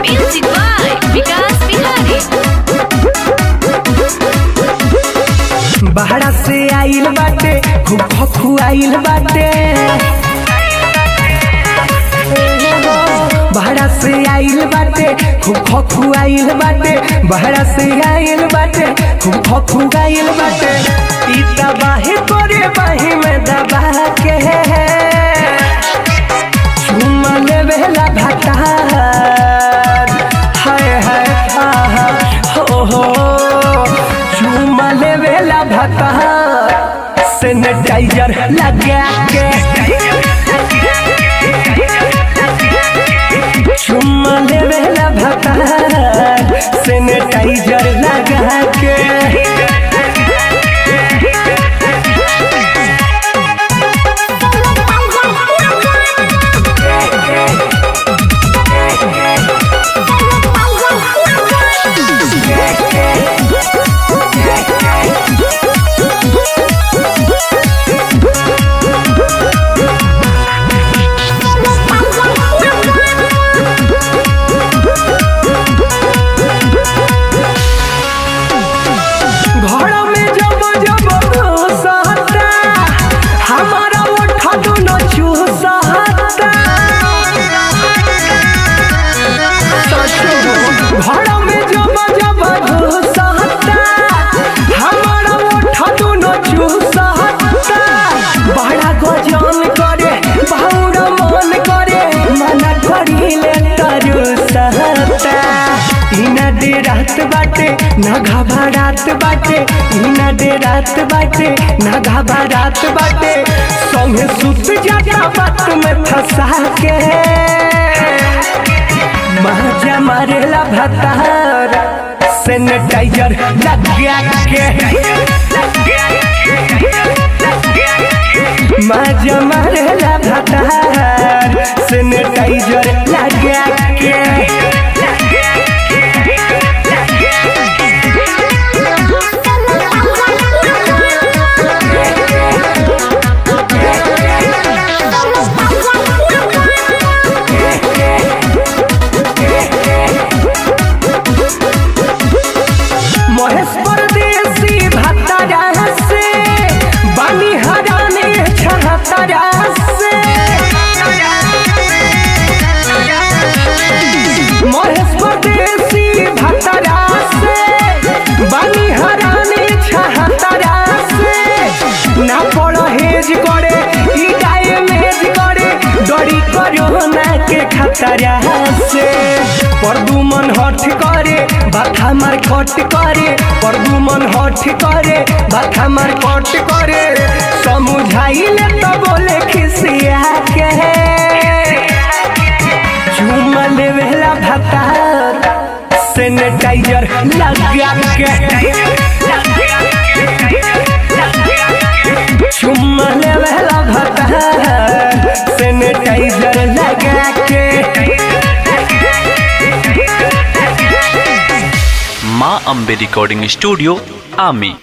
Music by विकास बिहारी। बाहरा से आइल बाटे खूब खखुआइल बाटे, बाहरा से आइल बाटे खूब खखुआइल बाटे, बाहरा से आइल बाटे खूब खखुआइल बाटे। ई तबाही तोरे बाही में दबा के चुमा लेवेला भतार, हाय हाय आहा हो हो चुमा लेवेला भतार, सैनिटाइजर लगा के चुमा लेवेला भतार, सैनिटाइजर लगा के। रात बाटे ना घबरात बाटे, ना दे रात बाटे ना घबरात बाटे, संगे सुत जाता बात में फंसा के मजा मारेला भतार, सैनिटाइजर लगा के मजा मारेला भतार, सैनिटाइजर लगा के। खतरा से परदुमन हट करे बाथा मार कट करे, परदुमन हट करे बाथा मार कट करे, समझाइले तो बोले खिसिया के चुमा लेवेला भतार, सैनिटाइजर लगा के चुमा लेवेला भतार, सैनिटाइजर लगा के। माँ अम्बे रिकॉर्डिंग स्टूडियो आमी।